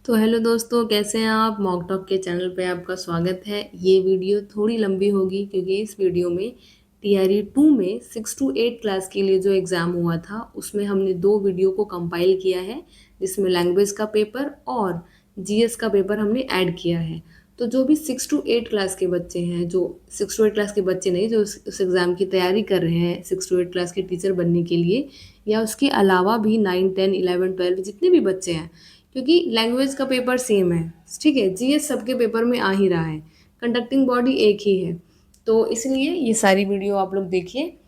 तो हेलो दोस्तों, कैसे हैं आप। मॉक टॉक के चैनल पे आपका स्वागत है। ये वीडियो थोड़ी लंबी होगी क्योंकि इस वीडियो में टीआरई 2 में 6 to 8 क्लास के लिए जो एग्ज़ाम हुआ था उसमें हमने दो वीडियो को कंपाइल किया है, जिसमें लैंग्वेज का पेपर और जीएस का पेपर हमने ऐड किया है। तो जो भी 6 to 8 क्लास के बच्चे हैं, जो 6 to 8 क्लास के बच्चे नहीं, जो उस एग्ज़ाम की तैयारी कर रहे हैं 6 to 8 क्लास के टीचर बनने के लिए, या उसके अलावा भी 9, 10, 11, 12 जितने भी बच्चे हैं, क्योंकि लैंग्वेज का पेपर सेम है। ठीक है, जीएस सबके पेपर में आ ही रहा है, कंडक्टिंग बॉडी एक ही है। तो इसलिए ये सारी वीडियो आप लोग देखिए,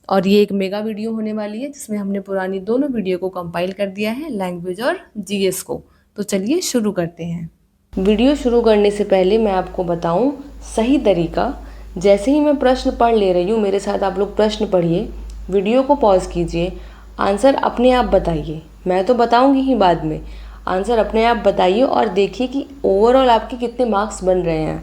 और ये एक मेगा वीडियो होने वाली है जिसमें हमने पुरानी दोनों वीडियो को कंपाइल कर दिया है, लैंग्वेज और जीएस को। तो चलिए शुरू करते हैं। वीडियो शुरू करने से पहले मैं आपको बताऊं सही तरीका। जैसे ही मैं प्रश्न पढ़ ले रही हूँ, मेरे साथ आप लोग प्रश्न पढ़िए, वीडियो को पॉज कीजिए, आंसर अपने आप बताइए। मैं तो बताऊंगी ही बाद में, आंसर अपने आप बताइए और देखिए कि ओवरऑल आपके कितने मार्क्स बन रहे हैं,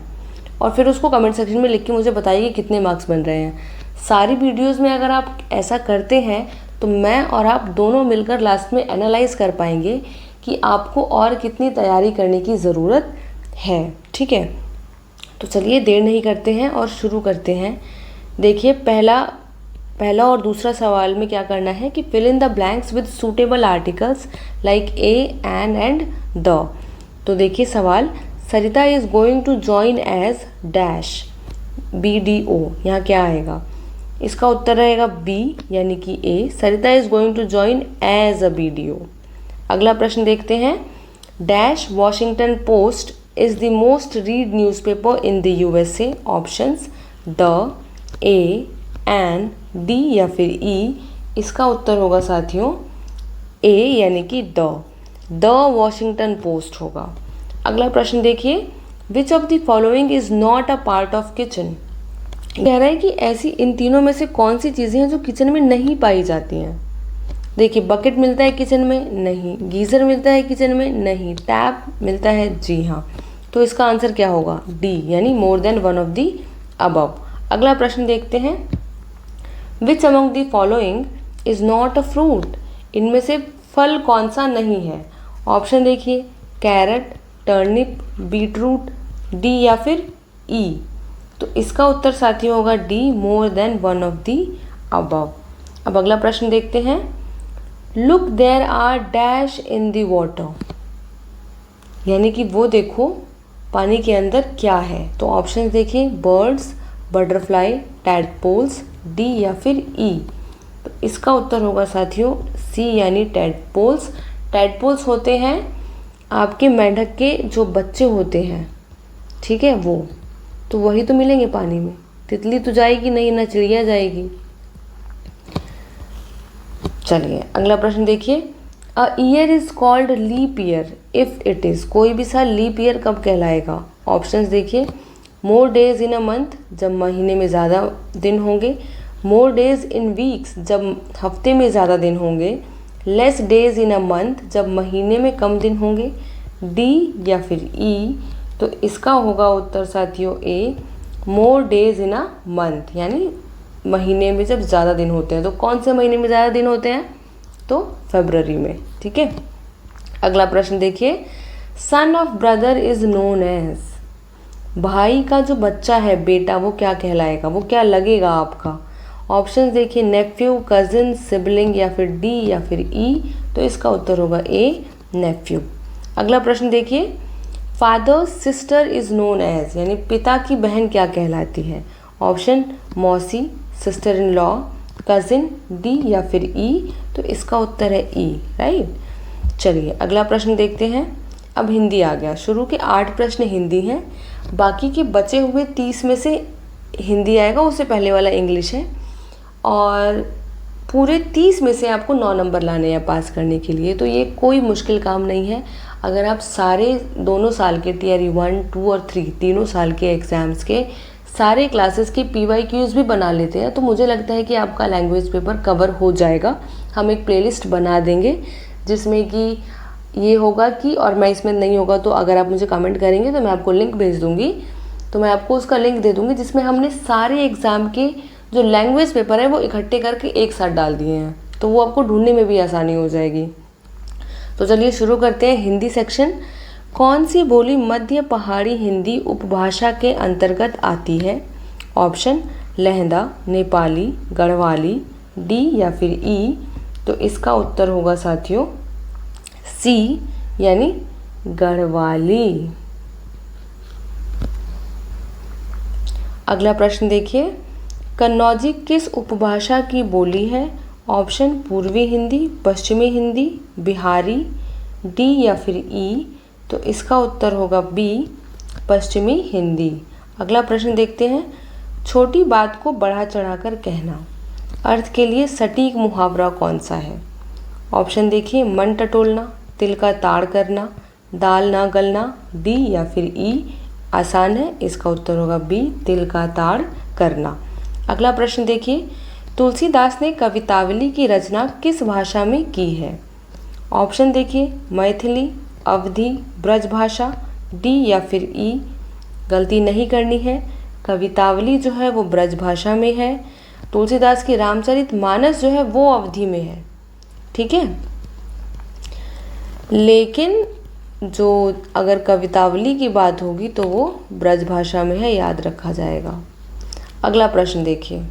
और फिर उसको कमेंट सेक्शन में लिख के मुझे बताइए कि कितने मार्क्स बन रहे हैं। सारी वीडियोस में अगर आप ऐसा करते हैं तो मैं और आप दोनों मिलकर लास्ट में एनालाइज कर पाएंगे कि आपको और कितनी तैयारी करने की ज़रूरत है। ठीक है, तो चलिए देर नहीं करते हैं और शुरू करते हैं। देखिए, पहला और दूसरा सवाल में क्या करना है कि fill in the blanks with suitable articles like a, an and the. तो देखिए सवाल, Sarita is going to join as dash BDO। यहाँ क्या आएगा? इसका उत्तर रहेगा बी यानी कि a, Sarita is going to join as a BDO। अगला प्रश्न देखते हैं, dash Washington Post is the most read newspaper in the USA। Options the, a, an, D या फिर ई। इसका उत्तर होगा साथियों ए यानी कि द वॉशिंगटन पोस्ट होगा। अगला प्रश्न देखिए, which of the following is not a part of kitchen. कह रहा है कि ऐसी इन तीनों में से कौन सी चीज़ें हैं जो किचन में नहीं पाई जाती हैं। देखिए, बकेट मिलता है किचन में? नहीं। गीज़र मिलता है किचन में? नहीं। टैप मिलता है? जी हाँ। तो इसका आंसर क्या होगा? डी यानी मोर than one of the above. अगला प्रश्न देखते हैं, which among the following is not a fruit. इनमें से फल कौन सा नहीं है? ऑप्शन देखिए, कैरेट, टर्निप, बीटरूट, डी या फिर ई। तो इसका उत्तर साथियों होगा D, more than one of the above. अब अगला प्रश्न देखते हैं, look there are dash in the water. यानी कि वो देखो पानी के अंदर क्या है। तो ऑप्शन देखिए, बर्ड्स, बटरफ्लाई, टैडपोल्स, डी या फिर ई। तो इसका उत्तर होगा साथियों सी यानी टैडपोल्स। टैडपोल्स होते हैं आपके मेंढक के जो बच्चे होते हैं, ठीक है, वो तो वही तो मिलेंगे पानी में। तितली तो जाएगी नहीं, ना चिड़िया जाएगी। चलिए अगला प्रश्न देखिए, a year is called leap year if it is. कोई भी साल लीप ईयर कब कहलाएगा? ऑप्शंस देखिए, more days in a month, जब महीने में ज़्यादा दिन होंगे। मोर डेज इन वीक्स, जब हफ्ते में ज़्यादा दिन होंगे। Less days in a month, जब महीने में कम दिन होंगे। डी या फिर ई। तो इसका होगा उत्तर साथियों ए, more days in a month, यानी महीने में जब ज़्यादा दिन होते हैं। तो कौन से महीने में ज़्यादा दिन होते हैं? तो फरवरी में। ठीक है, अगला प्रश्न देखिए, son of brother is known as. भाई का जो बच्चा है, बेटा, वो क्या कहलाएगा? वो क्या लगेगा आपका? ऑप्शन देखिए, नेफ्यू, कजिन, सिबलिंग या फिर डी या फिर ई। तो इसका उत्तर होगा ए, नेफ्यू। अगला प्रश्न देखिए, father sister is known as, यानी पिता की बहन क्या कहलाती है? ऑप्शन मौसी, sister in law, cousin, D या फिर ई। तो इसका उत्तर है ई, राइट। चलिए अगला प्रश्न देखते हैं। अब हिंदी आ गया, शुरू के 8 प्रश्न हिंदी हैं, बाकी के बचे हुए 30 में से हिंदी आएगा, उससे पहले वाला इंग्लिश है। और पूरे 30 में से आपको 9 नंबर लाने हैं पास करने के लिए। तो ये कोई मुश्किल काम नहीं है। अगर आप सारे दोनों साल के टीआरई 1, 2 और 3 तीनों साल के एग्ज़ाम्स के सारे क्लासेस के PYQs भी बना लेते हैं तो मुझे लगता है कि आपका लैंग्वेज पेपर कवर हो जाएगा। हम एक प्लेलिस्ट बना देंगे जिसमें कि ये होगा कि, और मैं इसमें नहीं होगा तो अगर आप मुझे कमेंट करेंगे तो मैं आपको लिंक भेज दूँगी, तो मैं आपको उसका लिंक दे दूँगी जिसमें हमने सारे एग्ज़ाम के जो लैंग्वेज पेपर है वो इकट्ठे करके एक साथ डाल दिए हैं, तो वो आपको ढूंढने में भी आसानी हो जाएगी। तो चलिए शुरू करते हैं हिंदी सेक्शन। कौन सी बोली मध्य पहाड़ी हिंदी उपभाषा के अंतर्गत आती है? ऑप्शन लहंदा, नेपाली, गढ़वाली, डी या फिर ई। तो इसका उत्तर होगा साथियों सी यानी गढ़वाली। अगला प्रश्न देखिए, कन्नौजी किस उपभाषा की बोली है? ऑप्शन पूर्वी हिंदी, पश्चिमी हिंदी, बिहारी, डी या फिर ई। तो इसका उत्तर होगा बी पश्चिमी हिंदी। अगला प्रश्न देखते हैं, छोटी बात को बढ़ा चढ़ाकर कहना अर्थ के लिए सटीक मुहावरा कौन सा है? ऑप्शन देखिए, मन टटोलना, तिल का ताड़ करना, दाल ना गलना, डी या फिर ई। आसान है, इसका उत्तर होगा बी तिल का ताड़ करना। अगला प्रश्न देखिए, तुलसीदास ने कवितावली की रचना किस भाषा में की है? ऑप्शन देखिए, मैथिली, अवधी, ब्रजभाषा, डी या फिर ई। गलती नहीं करनी है, कवितावली जो है वो ब्रजभाषा में है। तुलसीदास की रामचरितमानस जो है वो अवधी में है, ठीक है। लेकिन जो अगर कवितावली की बात होगी तो वो ब्रजभाषा में है, याद रखा जाएगा। अगला प्रश्न देखिए,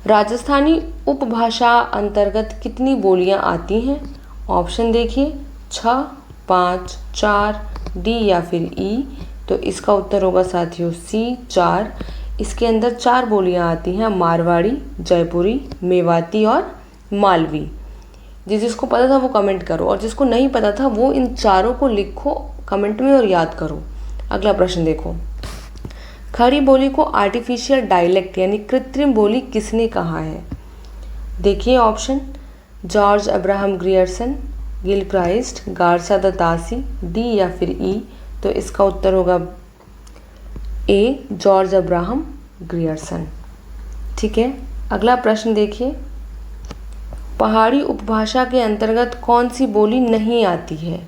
राजस्थानी उपभाषा अंतर्गत कितनी बोलियां आती हैं? ऑप्शन देखिए, 6, 5, 4, डी या फिर ई। तो इसका उत्तर होगा साथियों सी 4। इसके अंदर 4 बोलियां आती हैं, मारवाड़ी, जयपुरी, मेवाती और मालवी। जिसको पता था वो कमेंट करो, और जिसको नहीं पता था वो इन चारों को लिखो कमेंट में और याद करो। अगला प्रश्न देखो, खड़ी बोली को आर्टिफिशियल डायलेक्ट यानी कृत्रिम बोली किसने कहा है? देखिए option, George Abraham Grierson, Gilchrist, Garcin de Tassy, D या फिर ई। तो इसका उत्तर होगा ए जॉर्ज अब्राहम ग्रियर्सन, ठीक है। अगला प्रश्न देखिए, पहाड़ी उपभाषा के अंतर्गत कौन सी बोली नहीं आती है?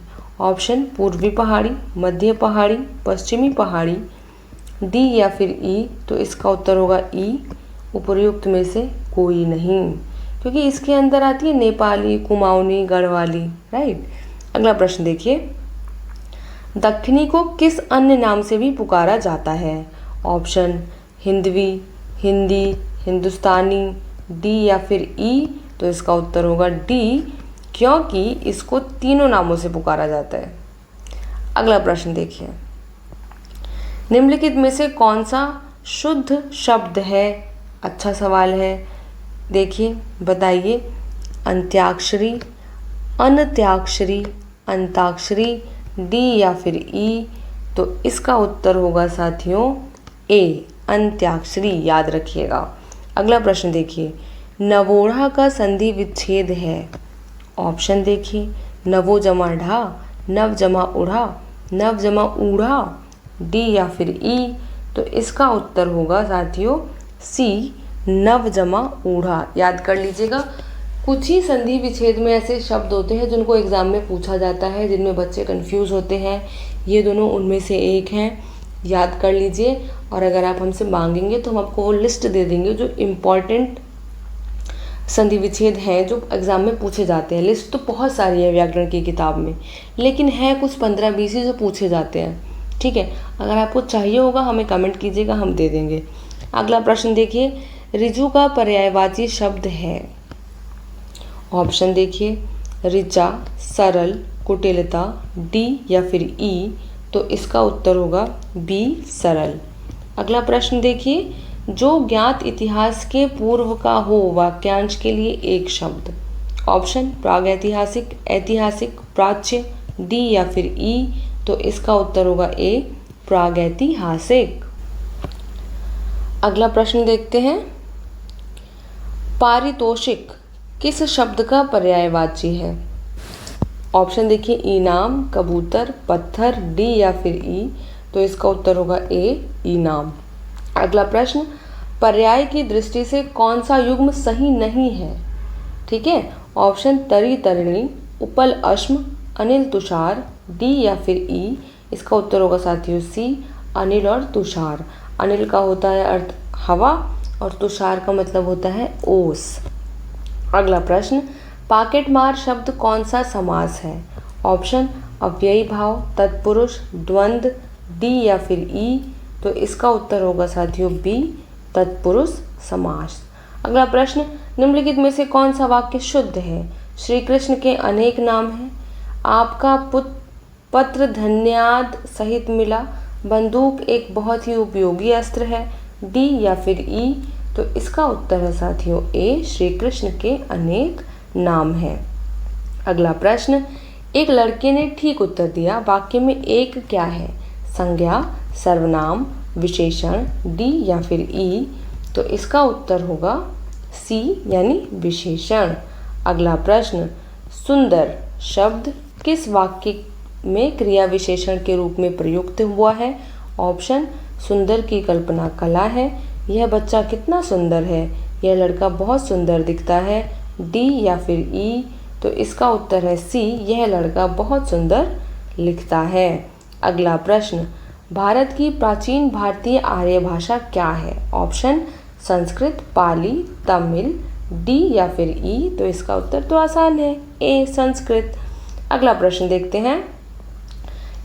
ऑप्शन पूर्वी पहाड़ी, मध्य पहाड़ी, पश्चिमी पहाड़ी, डी या फिर ई। तो इसका उत्तर होगा ई उपर्युक्त में से कोई नहीं, क्योंकि इसके अंदर आती है नेपाली, कुमाऊनी, गढ़वाली, राइट। अगला प्रश्न देखिए, दक्षिणी को किस अन्य नाम से भी पुकारा जाता है? ऑप्शन हिंदवी, हिंदी, हिंदुस्तानी, डी या फिर ई। तो इसका उत्तर होगा डी, क्योंकि इसको तीनों नामों से पुकारा जाता है। अगला प्रश्न देखिए, निम्नलिखित में से कौन सा शुद्ध शब्द है? अच्छा सवाल है, देखिए बताइए। अंत्याक्षरी, अनत्याक्षरी, अंताक्षरी, डी या फिर ई। तो इसका उत्तर होगा साथियों ए अंत्याक्षरी, याद रखिएगा। अगला प्रश्न देखिए, नवोढ़ा का संधि विच्छेद है? ऑप्शन देखिए, नवो जमा ढा, नव जमा उढ़ा, नव जमा ऊढ़ा, डी या फिर ई। तो इसका उत्तर होगा साथियों सी नव जमा ऊढ़ा, याद कर लीजिएगा। कुछ ही संधि विच्छेद में ऐसे शब्द होते हैं जिनको एग्जाम में पूछा जाता है, जिनमें बच्चे कंफ्यूज होते हैं। ये दोनों उनमें से एक हैं, याद कर लीजिए। और अगर आप हमसे मांगेंगे तो हम आपको वो लिस्ट दे देंगे जो इम्पॉर्टेंट संधि विच्छेद हैं जो एग्ज़ाम में पूछे जाते हैं। लिस्ट तो बहुत सारी है व्याकरण की किताब में, लेकिन है कुछ 15-20 ही जो पूछे जाते हैं, ठीक है। अगर आपको चाहिए होगा हमें कमेंट कीजिएगा, हम दे देंगे। अगला प्रश्न देखिए, ऋजु का पर्यायवाची शब्द है? ऑप्शन देखिए, ऋचा, सरल, कुटिलता, डी या फिर ई। तो इसका उत्तर होगा बी सरल। अगला प्रश्न देखिए, जो ज्ञात इतिहास के पूर्व का हो वाक्यांश के लिए एक शब्द। ऑप्शन प्रागैतिहासिक, ऐतिहासिक, प्राच्य, डी या फिर ई। तो इसका उत्तर होगा ए प्रागैतिहासिक। अगला प्रश्न देखते हैं, पारितोषिक किस शब्द का पर्यायवाची है? ऑप्शन देखिए, इनाम, कबूतर, पत्थर, डी या फिर ई। तो इसका उत्तर होगा ए इनाम। अगला प्रश्न, पर्याय की दृष्टि से कौन सा युग्म सही नहीं है? ठीक है, ऑप्शन तरी तरिणी, उपल अश्म, अनिल तुषार, डी या फिर ई। इसका उत्तर होगा साथियों सी अनिल और तुषार। अनिल का होता है अर्थ हवा और तुषार का मतलब होता है ओस। अगला प्रश्न, पाकेट मार शब्द कौन सा समास है? ऑप्शन अव्ययी भाव, तत्पुरुष, द्वंद्व, डी या फिर ई। तो इसका उत्तर होगा साथियों बी, तत्पुरुष समास। अगला प्रश्न, निम्नलिखित में से कौन सा वाक्य शुद्ध है? श्री कृष्ण के अनेक नाम हैं, आपका पत्र धन्यवाद सहित मिला, बंदूक एक बहुत ही उपयोगी अस्त्र है, डी या फिर ई। तो इसका उत्तर है साथियों ए, श्री कृष्ण के अनेक नाम हैं। अगला प्रश्न, एक लड़के ने ठीक उत्तर दिया, वाक्य में एक क्या है? संज्ञा, सर्वनाम, विशेषण, डी या फिर ई। तो इसका उत्तर होगा सी यानी विशेषण। अगला प्रश्न, सुंदर शब्द किस वाक्य में क्रिया विशेषण के रूप में प्रयुक्त हुआ है? ऑप्शन, सुंदर की कल्पना कला है, यह बच्चा कितना सुंदर है, यह लड़का बहुत सुंदर दिखता है, डी या फिर ई। तो इसका उत्तर है सी, यह लड़का बहुत सुंदर लिखता है। अगला प्रश्न, भारत की प्राचीन भारतीय आर्य भाषा क्या है? ऑप्शन, संस्कृत, पाली, तमिल, डी या फिर ई। तो इसका उत्तर तो आसान है, ए, संस्कृत। अगला प्रश्न देखते हैं,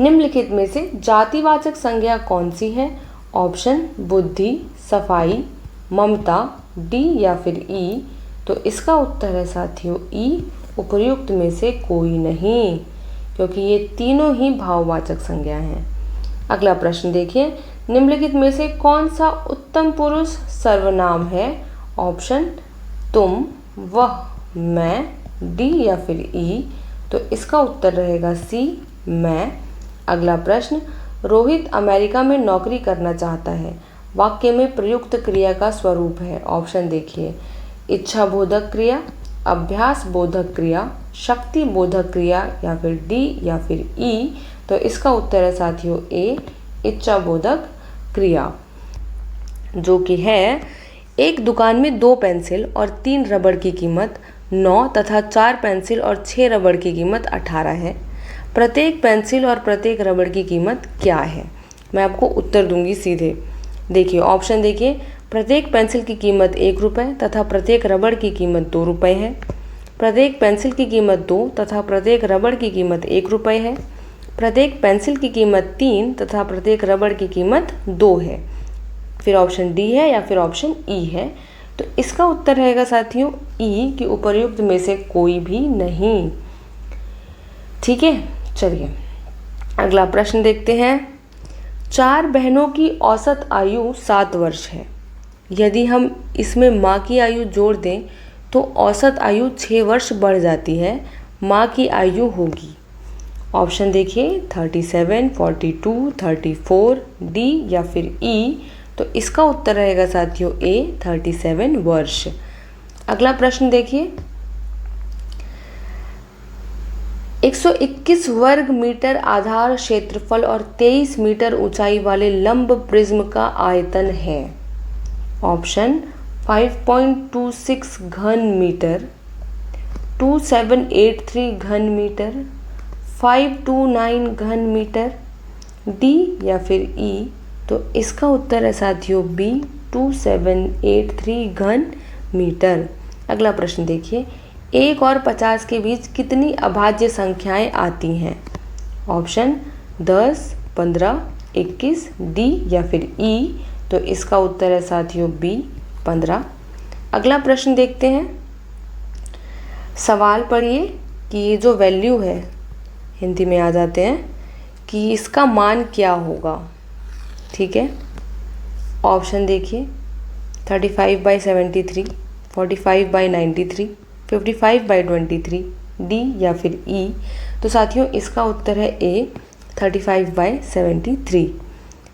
निम्नलिखित में से जातिवाचक संज्ञा कौन सी है? ऑप्शन, बुद्धि, सफाई, ममता, डी या फिर ई। तो इसका उत्तर है साथियों ई, उपर्युक्त में से कोई नहीं, क्योंकि ये तीनों ही भाववाचक संज्ञा हैं। अगला प्रश्न देखिए, निम्नलिखित में से कौन सा उत्तम पुरुष सर्वनाम है? ऑप्शन, तुम, वह, मैं, डी या फिर ई। तो इसका उत्तर रहेगा सी, मैं। अगला प्रश्न, रोहित अमेरिका में नौकरी करना चाहता है, वाक्य में प्रयुक्त क्रिया का स्वरूप है? ऑप्शन देखिए, इच्छा बोधक क्रिया, अभ्यास बोधक क्रिया, शक्ति बोधक क्रिया या फिर डी या फिर ई। तो इसका उत्तर है साथियों ए, इच्छा बोधक क्रिया, जो कि है, एक दुकान में 2 पेंसिल और 3 रबड़ की कीमत 9 तथा 4 पेंसिल और 6 रबड़ की कीमत 18 है। प्रत्येक पेंसिल और प्रत्येक रबड़ की कीमत क्या है? मैं आपको उत्तर दूंगी सीधे। देखिए ऑप्शन देखिए, प्रत्येक पेंसिल की कीमत 1 रुपये तथा प्रत्येक रबड़ की कीमत 2 रुपये है। प्रत्येक पेंसिल की कीमत 2 तथा प्रत्येक रबड़ की कीमत 1 रुपये है। प्रत्येक पेंसिल की कीमत 3 तथा प्रत्येक रबड़ की कीमत 2 है। फिर ऑप्शन डी है या फिर ऑप्शन ई है। तो इसका उत्तर रहेगा साथियों ई, कि उपर्युक्त में से कोई भी नहीं। ठीक है, चलिए अगला प्रश्न देखते हैं। 4 बहनों की औसत आयु 7 वर्ष है, यदि हम इसमें माँ की आयु जोड़ दें तो औसत आयु 6 वर्ष बढ़ जाती है, माँ की आयु होगी। ऑप्शन देखिए 37, 42, 34, डी या फिर ई। तो इसका उत्तर रहेगा साथियों ए, 37 वर्ष। अगला प्रश्न देखिए, 121 वर्ग मीटर आधार क्षेत्रफल और 23 मीटर ऊंचाई वाले लंब प्रिज्म का आयतन है। ऑप्शन, 5.26 घन मीटर, 2783 घन मीटर, 529 घन मीटर, डी या फिर ई। तो इसका उत्तर है साथियों बी, 2783 घन मीटर। अगला प्रश्न देखिए, 1 और 50 के बीच कितनी अभाज्य संख्याएं आती हैं? ऑप्शन, 10, 15, 21, डी या फिर ई। तो इसका उत्तर है साथियों बी, 15। अगला प्रश्न देखते हैं। सवाल पढ़िए कि ये जो वैल्यू है, हिंदी में आ जाते हैं, कि इसका मान क्या होगा। ठीक है, ऑप्शन देखिए 35/73, 45/93, 55/23, डी या फिर ई। तो साथियों इसका उत्तर है ए, 35/73।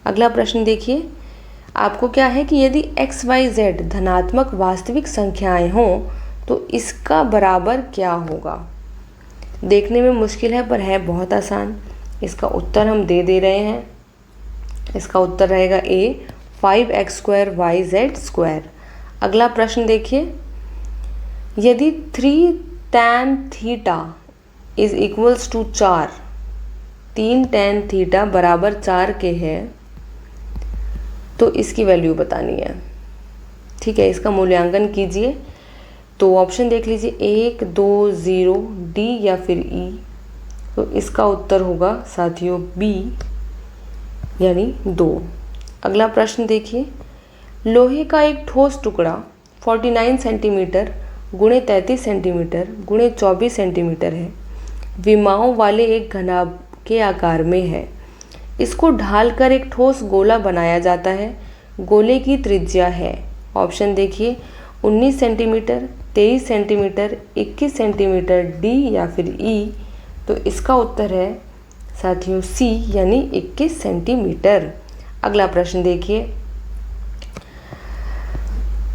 अगला प्रश्न देखिए, आपको क्या है कि यदि x, y, z धनात्मक वास्तविक संख्याएं हों तो इसका बराबर क्या होगा। देखने में मुश्किल है पर है बहुत आसान। इसका उत्तर हम दे रहे हैं। इसका उत्तर रहेगा ए, 5x² yz²। अगला प्रश्न देखिए, यदि 3 tan theta is equals to 4, 3 tan theta बराबर 4 के है, तो इसकी वैल्यू बतानी है। ठीक है, इसका मूल्यांकन कीजिए। तो ऑप्शन देख लीजिए 1, 2, 0, डी या फिर ई। तो इसका उत्तर होगा साथियों बी यानी 2। अगला प्रश्न देखिए, लोहे का एक ठोस टुकड़ा 49 सेंटीमीटर गुणे 33 सेंटीमीटर गुणे 24 सेंटीमीटर है, विमाओं वाले एक घनाभ के आकार में है। इसको ढालकर एक ठोस गोला बनाया जाता है। गोले की त्रिज्या है, ऑप्शन देखिए 19 सेंटीमीटर, 23 सेंटीमीटर, 21 सेंटीमीटर, डी या फिर ई। तो इसका उत्तर है साथियों सी यानी 21 सेंटीमीटर। अगला प्रश्न देखिए,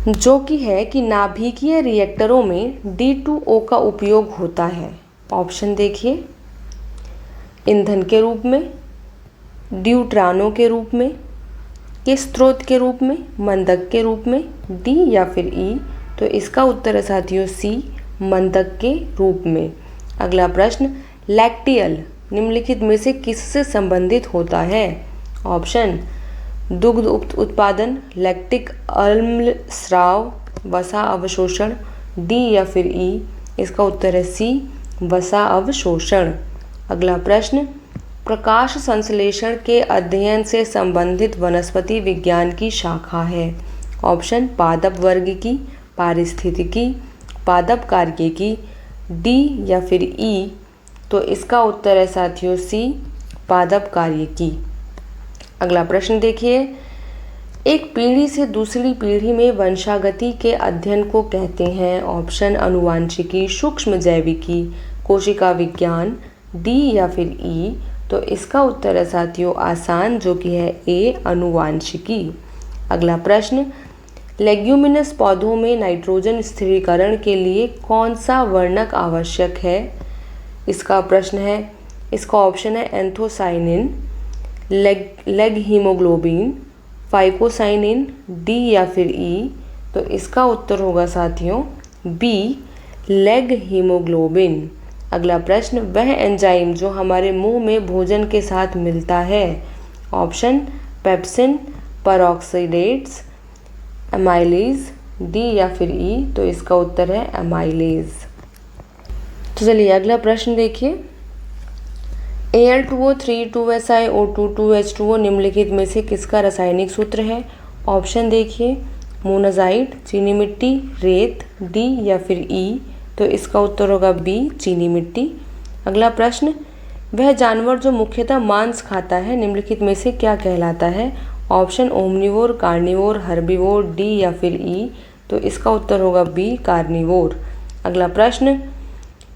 जो कि है कि नाभिकीय रिएक्टरों में D2O का उपयोग होता है। ऑप्शन देखिए, ईंधन के रूप में, ड्यूट्रानों के रूप में, किस स्रोत के रूप में, मंदक के रूप में, डी या फिर ई। तो इसका उत्तर है साथियों सी मंदक के रूप में। अगला प्रश्न, लैक्टियल निम्नलिखित में से किससे संबंधित होता है? ऑप्शन दुग्ध उत्पादन, लैक्टिक अम्ल स्राव, वसा अवशोषण, डी या फिर ई। इसका उत्तर है सी वसा अवशोषण। अगला प्रश्न, प्रकाश संश्लेषण के अध्ययन से संबंधित वनस्पति विज्ञान की शाखा है। ऑप्शन पादप वर्ग की, पारिस्थितिकी, पादप कार्यकी, डी या फिर ई। तो इसका उत्तर है साथियों सी पादप कार्यकी। अगला प्रश्न देखिए, एक पीढ़ी से दूसरी पीढ़ी में वंशागति के अध्ययन को कहते हैं। ऑप्शन अनुवांशिकी, सूक्ष्म जैविकी, कोशिका विज्ञान, डी या फिर ई। तो इसका उत्तर है साथियों आसान, जो कि है ए अनुवांशिकी। अगला प्रश्न, लेग्यूमिनस पौधों में नाइट्रोजन स्थिरीकरण के लिए कौन सा वर्णक आवश्यक है? इसका प्रश्न है, इसका ऑप्शन है anthocyanin, leg haemoglobin, phycocyanin, D या फिर ई। तो इसका उत्तर होगा साथियों बी लेग हीमोग्लोबिन। अगला प्रश्न, वह एंजाइम जो हमारे मुंह में भोजन के साथ मिलता है। ऑप्शन पेप्सिन, परऑक्सीडेट्स, एमाइलेज, डी या फिर ई। तो इसका उत्तर है एमाइलेज। तो चलिए अगला प्रश्न देखिए, Al2O 3 2SiO2 2H2O निम्नलिखित में से किसका रासायनिक सूत्र है? ऑप्शन देखिए मोनाजाइट, चीनी मिट्टी, रेत, डी या फिर ई। तो इसका उत्तर होगा बी चीनी मिट्टी। अगला प्रश्न, वह जानवर जो मुख्यतः मांस खाता है निम्नलिखित में से क्या कहलाता है? Option omnivore, carnivore, herbivore, D या फिर ई। तो इसका उत्तर होगा बी कार्निवोर। अगला प्रश्न,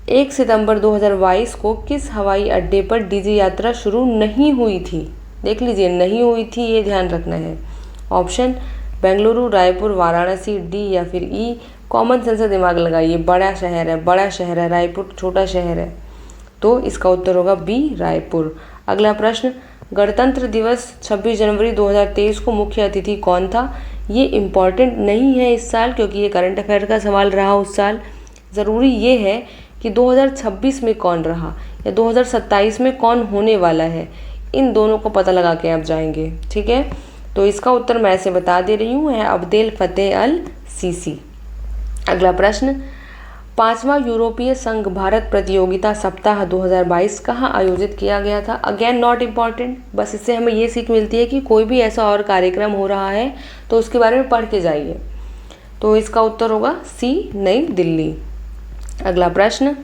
1 सितंबर 2022 को किस हवाई अड्डे पर डीजी यात्रा शुरू नहीं हुई थी? देख लीजिए नहीं हुई थी, ये ध्यान रखना है। ऑप्शन बेंगलुरु, रायपुर, वाराणसी, डी या फिर ई। कॉमन सेंस से दिमाग लगाइए, बड़ा शहर है, रायपुर छोटा शहर है। तो इसका उत्तर होगा बी रायपुर। अगला प्रश्न, गणतंत्र दिवस 26 जनवरी 2023 को मुख्य अतिथि कौन था? ये इम्पॉर्टेंट नहीं है इस साल, क्योंकि ये करंट अफेयर का सवाल रहा उस साल। ज़रूरी ये है कि 2026 में कौन रहा या 2027 में कौन होने वाला है, इन दोनों को पता लगा के आप जाएंगे। ठीक है, तो इसका उत्तर मैं ऐसे बता दे रही हूँ, है अब्देल फतेह अल सीसी। अगला प्रश्न, 5वां यूरोपीय संघ भारत प्रतियोगिता सप्ताह 2022 कहाँ आयोजित किया गया था? अगेन नॉट इम्पॉर्टेंट, बस इससे हमें ये सीख मिलती है कि कोई भी ऐसा और कार्यक्रम हो रहा है तो उसके बारे में पढ़ के जाइए। तो इसका उत्तर होगा सी नई दिल्ली। अगला प्रश्न,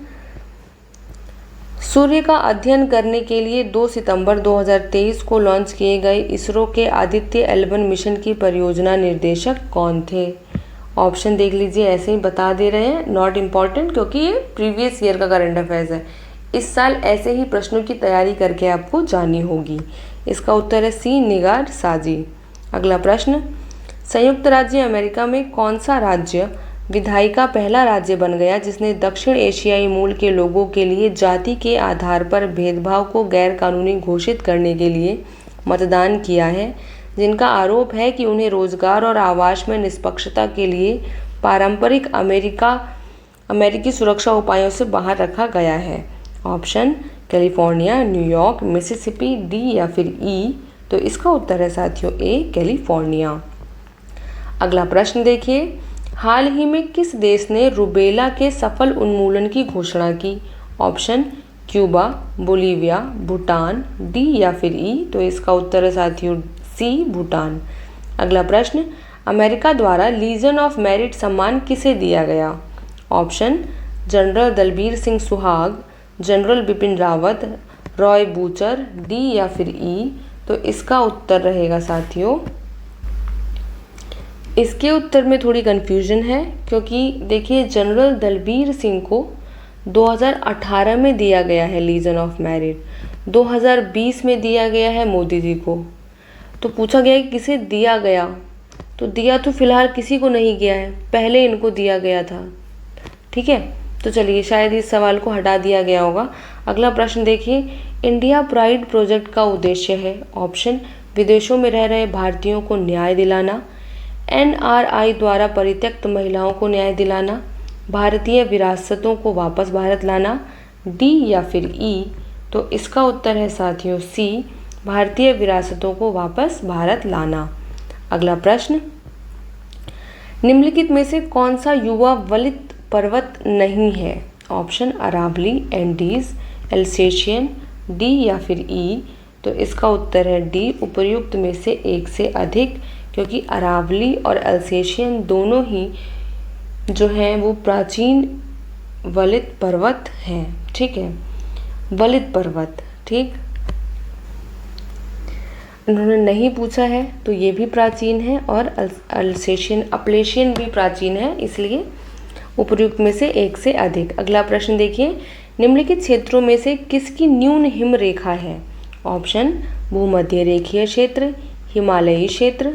सूर्य का अध्ययन करने के लिए 2 सितंबर 2023 को लॉन्च किए गए इसरो के आदित्य L1 मिशन की परियोजना निर्देशक कौन थे? ऑप्शन देख लीजिए, ऐसे ही बता दे रहे हैं, नॉट इम्पॉर्टेंट, क्योंकि ये प्रीवियस ईयर का करंट अफेयर्स है। इस साल ऐसे ही प्रश्नों की तैयारी करके आपको जानी होगी। इसका उत्तर है सी निगार साजी। अगला प्रश्न, संयुक्त राज्य अमेरिका में कौन सा राज्य विधायी का पहला राज्य बन गया जिसने दक्षिण एशियाई मूल के लोगों के लिए जाति के आधार पर भेदभाव को गैर कानूनी घोषित करने के लिए मतदान किया है, जिनका आरोप है कि उन्हें रोजगार और आवास में निष्पक्षता के लिए पारंपरिक अमेरिकी सुरक्षा उपायों से बाहर रखा गया है? Option California, New York, Mississippi, D या फिर ई। तो इसका उत्तर है साथियों ए कैलिफोर्निया। अगला प्रश्न देखिए, हाल ही में किस देश ने रूबेला के सफल उन्मूलन की घोषणा की? Option Cuba, Bolivia, Bhutan, D या फिर ई। तो इसका उत्तर है साथियों सी, भूटान। अगला प्रश्न, अमेरिका द्वारा लीजन ऑफ मेरिट सम्मान किसे दिया गया? Option, general Dalbir Singh Suhag, general Bipin Rawat, Roy butcher, D या फिर ई। तो इसका उत्तर रहेगा साथियों, इसके उत्तर में थोड़ी कन्फ्यूजन है, क्योंकि देखिए जनरल दलबीर सिंह को 2018 में दिया गया है लीजन ऑफ मेरिट, 2020 में दिया गया है मोदी जी को। तो पूछा गया कि किसे दिया गया, तो दिया तो फिलहाल किसी को नहीं गया है, पहले इनको दिया गया था। ठीक है, तो चलिए शायद इस सवाल को हटा दिया गया होगा। अगला प्रश्न देखिए, इंडिया प्राइड प्रोजेक्ट का उद्देश्य है। ऑप्शन, विदेशों में रह रहे भारतीयों को न्याय दिलाना, NRI द्वारा परित्यक्त महिलाओं को न्याय दिलाना, भारतीय विरासतों को वापस भारत लाना, डी या फिर ई। तो इसका उत्तर है साथियों सी, भारतीय विरासतों को वापस भारत लाना। अगला प्रश्न, निम्नलिखित में से कौन सा युवा वलित पर्वत नहीं है? Option, Aravalli, Andes, Alsatian, D या फिर ई। तो इसका उत्तर है डी, उपर्युक्त में से एक से अधिक, क्योंकि अरावली और एल्सेशियन दोनों ही जो हैं वो प्राचीन वलित पर्वत हैं। ठीक है, वलित पर्वत। ठीक, उन्होंने नहीं पूछा है तो ये भी प्राचीन है, और अल्सेशियन अपलेशियन भी प्राचीन है, इसलिए उपर्युक्त में से एक से अधिक। अगला प्रश्न देखिए, निम्नलिखित क्षेत्रों में से किसकी न्यून हिम रेखा है? ऑप्शन, भूमध्य रेखीय क्षेत्र, हिमालयी क्षेत्र,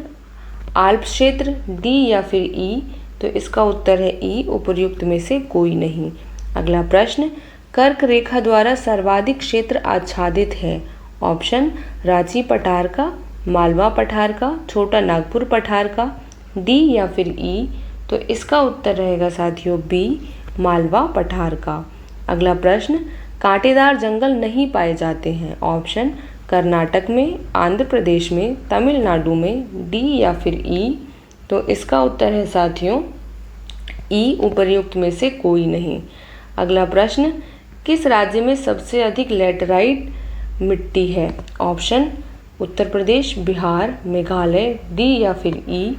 आल्प्स क्षेत्र, डी या फिर ई। तो इसका उत्तर है ई, उपर्युक्त में से कोई नहीं। अगला प्रश्न, कर्क रेखा द्वारा सर्वाधिक क्षेत्र आच्छादित है। ऑप्शन, रांची पठार का, मालवा पठार का, छोटा नागपुर पठार का, डी या फिर ई। तो इसका उत्तर रहेगा साथियों बी, मालवा पठार का। अगला प्रश्न, कांटेदार जंगल नहीं पाए जाते हैं। ऑप्शन, कर्नाटक में, आंध्र प्रदेश में, तमिलनाडु में, डी या फिर ई। तो इसका उत्तर है साथियों ई, उपर्युक्त में से कोई नहीं। अगला प्रश्न, किस राज्य में सबसे अधिक लैटेराइट मिट्टी है? ऑप्शन, उत्तर प्रदेश, बिहार, मेघालय, डी या फिर ई।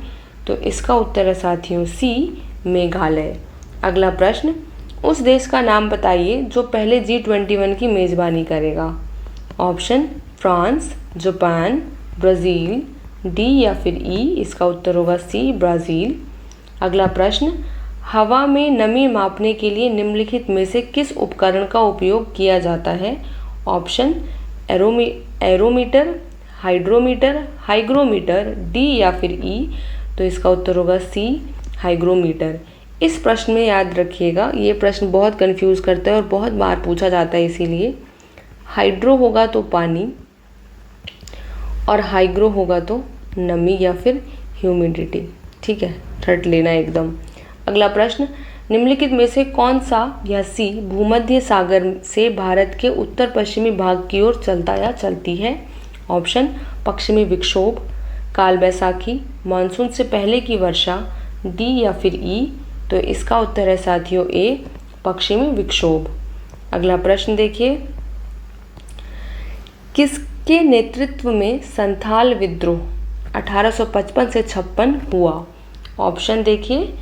तो इसका उत्तर है साथियों सी, मेघालय। अगला प्रश्न, उस देश का नाम बताइए जो पहले G21 की मेज़बानी करेगा। Option, France, Japan, Brazil, D या फिर ई। इसका उत्तर होगा सी, ब्राज़ील। अगला प्रश्न, हवा में नमी मापने के लिए निम्नलिखित में से किस उपकरण का उपयोग किया जाता है? Option, aerometer, hydrometer, hygrometer, D या फिर ई। तो इसका उत्तर होगा सी, हाइग्रोमीटर। इस प्रश्न में याद रखिएगा, ये प्रश्न बहुत कंफ्यूज करता है और बहुत बार पूछा जाता है, इसीलिए हाइड्रो होगा तो पानी और हाइग्रो होगा तो नमी या फिर ह्यूमिडिटी। ठीक है, रट लेना एकदम। अगला प्रश्न, निम्नलिखित में से कौन सा या सी भूमध्य सागर से भारत के उत्तर पश्चिमी भाग की ओर चलता या चलती है? ऑप्शन, पश्चिमी विक्षोभ, काल बैसाखी, मानसून से पहले की वर्षा, डी या फिर ई। तो इसका उत्तर है साथियों ए, पश्चिमी विक्षोभ। अगला प्रश्न देखिए, किसके नेतृत्व में संथाल विद्रोह 1855 से 56 हुआ? ऑप्शन देखिए,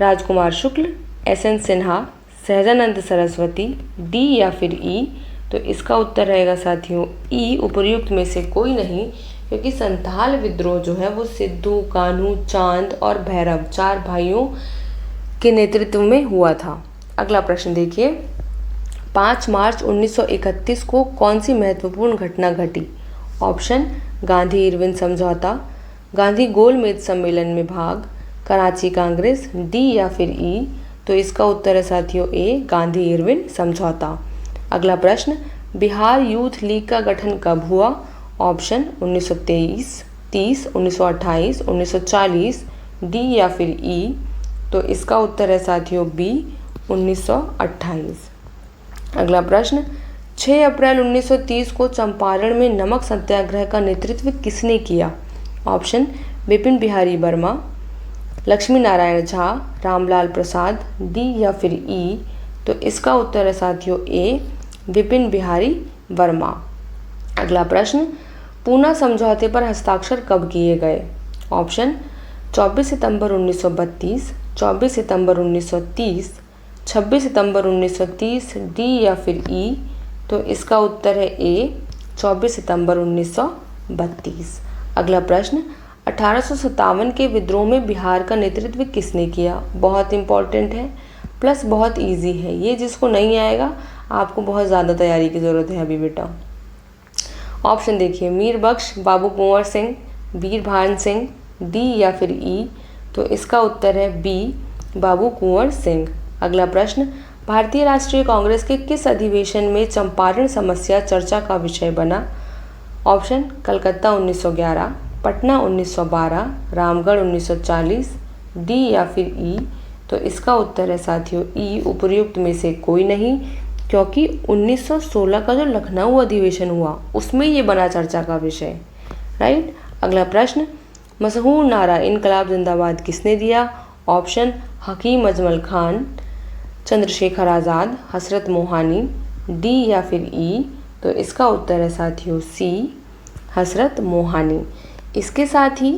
राजकुमार शुक्ल, SN सिन्हा, सहजानंद सरस्वती, डी या फिर ई। तो इसका उत्तर रहेगा साथियों ई, उपर्युक्त में से कोई नहीं, क्योंकि संथाल विद्रोह जो है वो सिद्धू, कान्हू, चांद और भैरव 4 भाइयों के नेतृत्व में हुआ था। अगला प्रश्न देखिए, 5 मार्च 1931 को कौन सी महत्वपूर्ण घटना घटी? ऑप्शन, गांधी इरविन समझौता, गांधी गोलमेज सम्मेलन में भाग, कराची कांग्रेस, डी या फिर ई। तो इसका उत्तर है साथियों ए, गांधी इरविन समझौता। अगला प्रश्न, बिहार यूथ लीग का गठन कब हुआ? ऑप्शन, 1923, 30, 1928, 1940, डी या फिर ई। तो इसका उत्तर है साथियों बी, 1928। अगला प्रश्न, 6 अप्रैल 1930 को चंपारण में नमक सत्याग्रह का नेतृत्व किसने किया? ऑप्शन, विपिन बिहारी वर्मा, लक्ष्मी नारायण झा, रामलाल प्रसाद, डी या फिर ई। तो इसका उत्तर है साथियों ए, विपिन बिहारी वर्मा। अगला प्रश्न, पूना समझौते पर हस्ताक्षर कब किए गए? ऑप्शन 24 सितंबर 1932, 24 सितंबर 1930, 26 सितंबर 1930, डी या फिर ई। तो इसका उत्तर है ए, 24 सितंबर 1932। अगला प्रश्न, 1857 के विद्रोह में बिहार का नेतृत्व किसने किया? बहुत इंपॉर्टेंट है, प्लस बहुत इजी है ये, जिसको नहीं आएगा आपको बहुत ज़्यादा तैयारी की ज़रूरत है अभी बेटा। ऑप्शन देखिए, मीर बख्श, बाबू कुंवर सिंह, वीर भान सिंह, डी या फिर ई। तो इसका उत्तर है बी, बाबू कुंवर सिंह। अगला प्रश्न, भारतीय राष्ट्रीय कांग्रेस के किस अधिवेशन में चंपारण समस्या चर्चा का विषय बना? ऑप्शन, कलकत्ता 1911, पटना 1912, रामगढ़ 1940, डी या फिर ई। तो इसका उत्तर है साथियों ई, उपर्युक्त में से कोई नहीं, क्योंकि 1916 का जो लखनऊ अधिवेशन हुआ उसमें ये बना चर्चा का विषय, राइट। अगला प्रश्न, मशहूर नारा इनकलाब जिंदाबाद किसने दिया? ऑप्शन, हकीम अजमल खान, चंद्रशेखर आज़ाद, हसरत मोहानी, डी या फिर ई। तो इसका उत्तर है साथियों सी, हसरत मोहानी। इसके साथ ही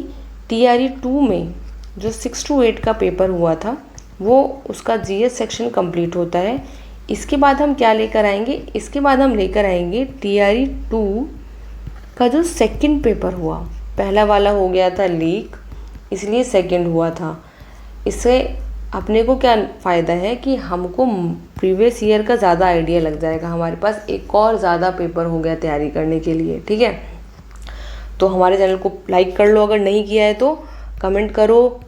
TRE 2 में जो 6 to 8 का पेपर हुआ था वो उसका GS सेक्शन कंप्लीट होता है। इसके बाद हम क्या लेकर आएंगे? इसके बाद हम लेकर आएंगे TRE 2 का जो सेकंड पेपर हुआ। पहला वाला हो गया था लीक, इसलिए सेकंड हुआ था। इससे अपने को क्या फ़ायदा है कि हमको प्रीवियस ईयर का ज़्यादा आइडिया लग जाएगा, हमारे पास एक और ज़्यादा पेपर हो गया तैयारी करने के लिए, ठीक है। तो हमारे चैनल को लाइक कर लो, अगर नहीं किया है तो कमेंट करो,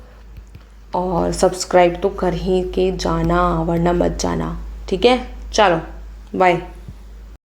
और सब्सक्राइब तो कर ही के जाना, वरना मत जाना, ठीक है। चलो बाय।